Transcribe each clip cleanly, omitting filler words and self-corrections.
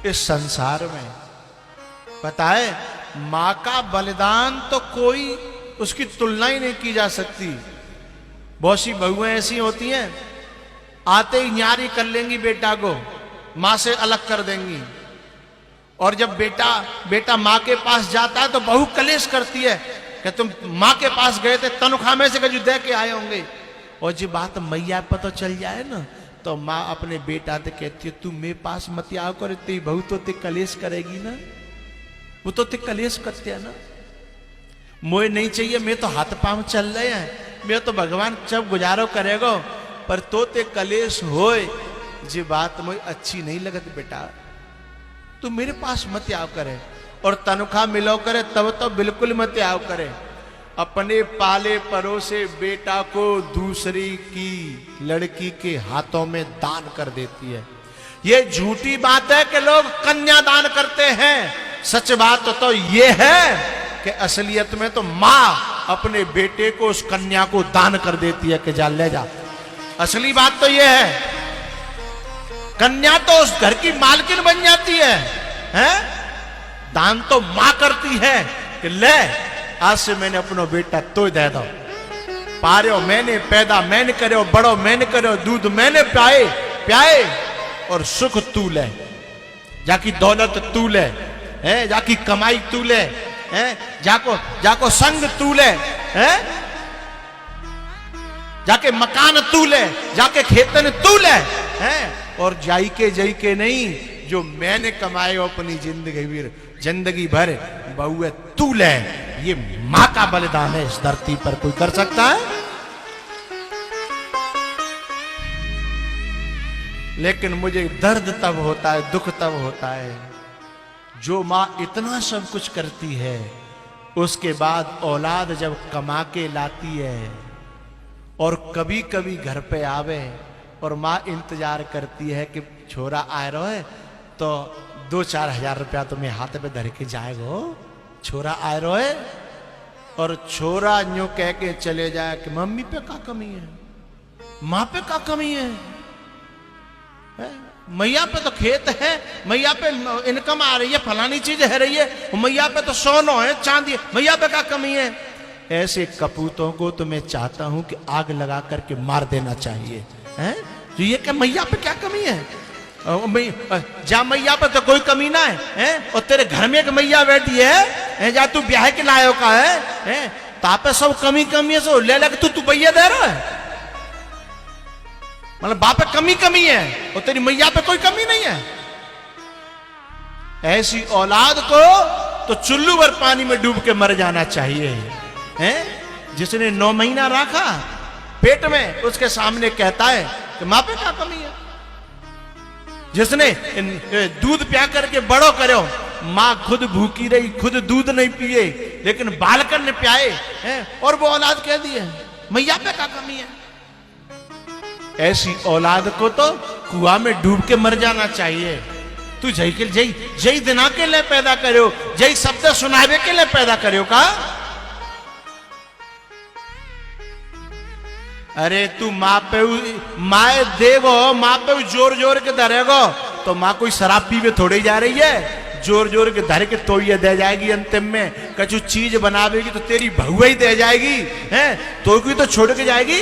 इस संसार में। पता है, मां का बलिदान तो कोई उसकी तुलना ही नहीं की जा सकती। बहुत सी बहुएं ऐसी होती हैं, आते ही न्यारी कर लेंगी बेटा को, मां से अलग कर देंगी। और जब बेटा मां के पास जाता है तो बहू कलेश करती है कि तुम मां के पास गए थे, तनख्वाह में से जो दे के आए होंगे। और जो बात मैया पर तो चल जाए ना, तो माँ अपने बेटा से कहती है तू मेरे पास मत आओ कर, तेरी बहू तो ते कलेश करेगी ना, वो तो ते कलेश करते है ना। मोए नहीं चाहिए, मैं तो हाथ पांव चल रहे हैं, मैं तो भगवान जब गुजारो करेगो, पर तो ते कलेश होए, जी बात मुझे अच्छी नहीं लगती बेटा, तू मेरे पास मत आओ करे। और तनख्वाह मिलो करे तब तो बिल्कुल मत आओ करे। अपने पाले परोसे बेटा को दूसरी की लड़की के हाथों में दान कर देती है। ये झूठी बात है कि लोग कन्या दान करते हैं। सच बात तो ये है कि असलियत में तो मां अपने बेटे को, उस कन्या को दान कर देती है कि जा ले जा। असली बात तो ये है, कन्या तो उस घर की मालकिन बन जाती है, हैं? दान तो मां करती है कि ले आज से मैंने अपनो बेटा तो दे दो, पारो मैंने पैदा मैंने करो, बड़ो मैंने करो, दूध मैंने प्याए और सुख तू ले, जाकी दौलत तू ले, हैं? जाकी कमाई तू ले, हैं? जाको संग तू ले, हैं? जाके मकान तू ले, जाके खेतन तू ले, हैं? और जाई के नहीं, जो मैंने कमाए अपनी जिंदगी भर बहुए तू ले। ये मां का बलिदान है, इस धरती पर कोई कर सकता है? लेकिन मुझे दर्द तब होता है, दुख तब होता है, जो मां इतना सब कुछ करती है, उसके बाद औलाद जब कमा के लाती है और कभी कभी घर पे आवे और मां इंतजार करती है कि छोरा आ रहा है तो 2-4 हजार रुपया तुम्हें हाथ पे धर के जाएगो, छोरा आ रहा है। और छोरा यूं कह के चले जाए कि मम्मी पे क्या कमी है, मां पे क्या कमी है? मैया पे तो खेत है, मैया पे इनकम आ रही है, फलानी चीज है रही है, मैया पे तो सोना है, चांदी है, मैया पे क्या कमी है? ऐसे कपूतों को तो मैं चाहता हूं कि आग लगा करके मार देना चाहिए, हैं? तो ये क्या मैया पे क्या कमी है? जा मैया पे तो कोई कमी ना है, और तेरे घर में एक मैया बैठी है, जा तू ब्याह के लायो का है, तापे सब कमी है, सो ले लग तू भैया दे रहा है, मतलब बाप पे कमी है और तेरी मैया पे कोई कमी नहीं है। ऐसी औलाद को तो चुल्लू भर पानी में डूब के मर जाना चाहिए, हैं? जिसने 9 महीना रखा पेट में, उसके सामने कहता है कि मां पे क्या कमी है? जिसने दूध प्या करके बड़ो करो, मां खुद भूखी रही, खुद दूध नहीं पिए, लेकिन बालकन ने प्याए, हैं? और वो औलाद कह दी है मैया पे क्या कमी है? ऐसी औलाद को तो कुआं में डूब के मर जाना चाहिए। तू जय दिना के लिए पैदा करो, जय शब्द सुनावे के लिए पैदा करो का? अरे तू माँ देवो, माँ पे जोर के धरेगो तो माँ कोई शराब पीवे थोड़ी जा रही है, जोर के धर के तो ये दे जाएगी। अंतिम में कछु चीज बनावेगी तो तेरी बहु ही दे जाएगी, हैं? तो कोई तो छोड़ के जाएगी।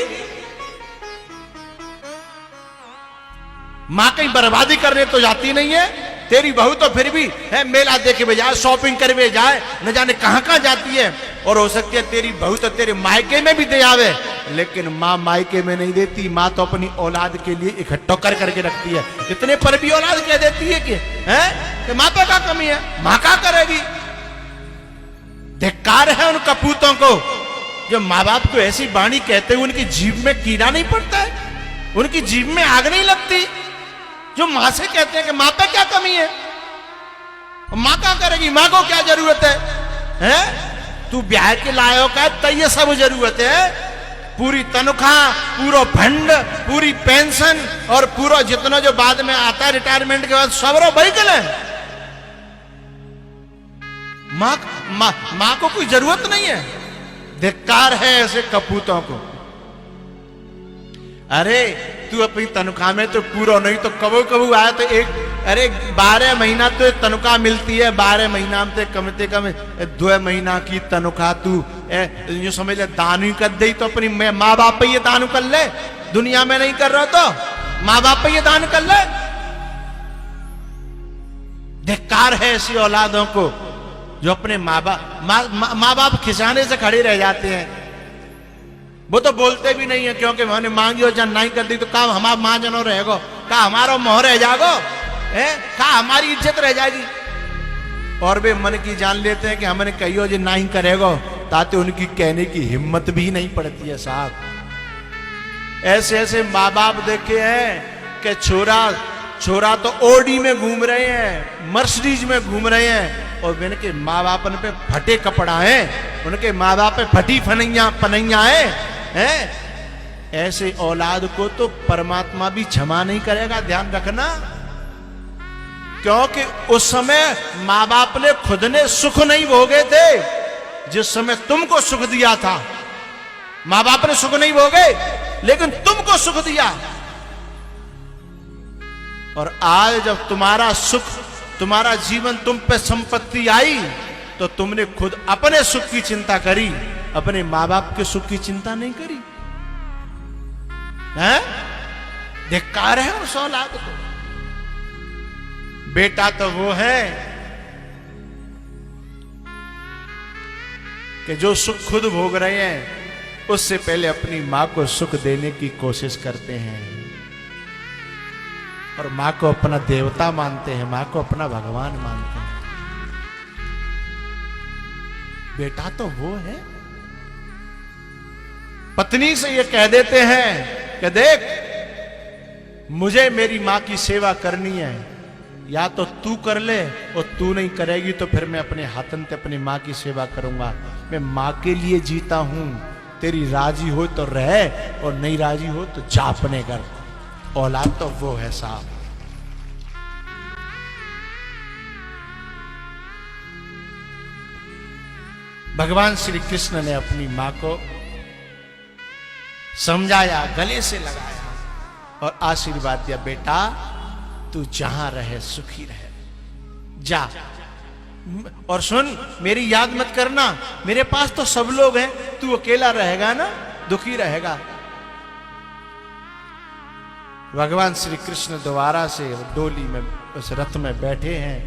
माँ कहीं बर्बादी करने तो जाती नहीं है, तेरी बहू तो फिर भी है मेला देखे में जाए, शॉपिंग करवे जाए, न जाने कहां जाती है। और हो सकती है तेरी बहू तो तेरे मायके में भी दे आवे, लेकिन माँ मायके में नहीं देती। माँ तो अपनी औलाद के लिए इकट्ठा करके रखती है। इतने पर भी औलाद कह देती है कि माँ पे क्या कमी है, माँ क्या करेगी? धिक्कार है उन कपूतों को जो माँ बाप को ऐसी वाणी कहते हुए उनकी जीभ में कीड़ा नहीं पड़ता है, उनकी जीभ में आग नहीं लगती। जो मां से कहते हैं कि मां पे क्या कमी है, मां क्या करेगी, मां को क्या जरूरत है? तू ब्याह के लायो का तो ये सब जरूरत है, पूरी तनख्वाह, पूरा फंड, पूरी पेंशन और पूरा जितना जो बाद में आता है रिटायरमेंट के बाद सब रो भाई गले। मां को कोई जरूरत नहीं है। धिक्कार है ऐसे कपूतों को। अरे तू अपनी तनख्वाह में तो पूरा नहीं तो कबू आया तो अरे 12 महीना तो तनख्वाह मिलती है, 12 महीना में तो कम से कम 2 महीना की तनख्वाह तू यूं समझ ले दान ही कर दे, तो अपनी माँ बाप पे ये दान कर ले, दुनिया में नहीं कर रहा तो माँ बाप पे ये दान कर ले। धिक्कार है ऐसी औलादों को जो अपने माँ बाप खिसाने से खड़े रह जाते हैं। वो तो बोलते भी नहीं है, क्योंकि मैंने मांगी और जन नहीं कर दी तो काम हमारा माँ जनो रहेगो, का हमारा मोह रह जागो है, का हमारी इज्जत रह जाएगी। और वे मन की जान लेते हैं कि हमने कहियो जो नहीं करेगो, ताकि उनकी कहने की हिम्मत भी नहीं पड़ती है साहब। ऐसे ऐसे माँ बाप देखे हैं कि छोरा तो ओडी में घूम रहे हैं, मर्सिडीज में घूम रहे हैं, और उनके माँ बाप पे फटे कपड़ा है, उनके माँ बाप पे फटी पनैया है। ऐसे औलाद को तो परमात्मा भी क्षमा नहीं करेगा, ध्यान रखना। क्योंकि उस समय माँ बाप ने खुद ने सुख नहीं भोगे थे, जिस समय तुमको सुख दिया था। माँ बाप ने सुख नहीं भोगे, लेकिन तुमको सुख दिया। और आज जब तुम्हारा सुख, तुम्हारा जीवन, तुम पे संपत्ति आई, तो तुमने खुद अपने सुख की चिंता करी, अपने माँ बाप के सुख की चिंता नहीं करी है। धिक्कार है उस औलाद को। बेटा तो वो है कि जो सुख खुद भोग रहे हैं, उससे पहले अपनी मां को सुख देने की कोशिश करते हैं, और मां को अपना देवता मानते हैं, मां को अपना भगवान मानते हैं। बेटा तो वो है। पत्नी से ये कह देते हैं कि देख, मुझे मेरी मां की सेवा करनी है, या तो तू कर ले, और तू नहीं करेगी तो फिर मैं अपने हाथन से अपनी मां की सेवा करूंगा। मैं मां के लिए जीता हूं, तेरी राजी हो तो रह, और नहीं राजी हो तो जा अपने घर। औलाद तो वो है साहब। भगवान श्री कृष्ण ने अपनी मां को समझाया, गले से लगाया और आशीर्वाद दिया, बेटा तू जहां रहे सुखी रहे, जा। और सुन, मेरी याद मत करना, मेरे पास तो सब लोग हैं, तू अकेला रहेगा ना, दुखी रहेगा। भगवान श्री कृष्ण दोबारा से डोली में, उस रथ में बैठे हैं,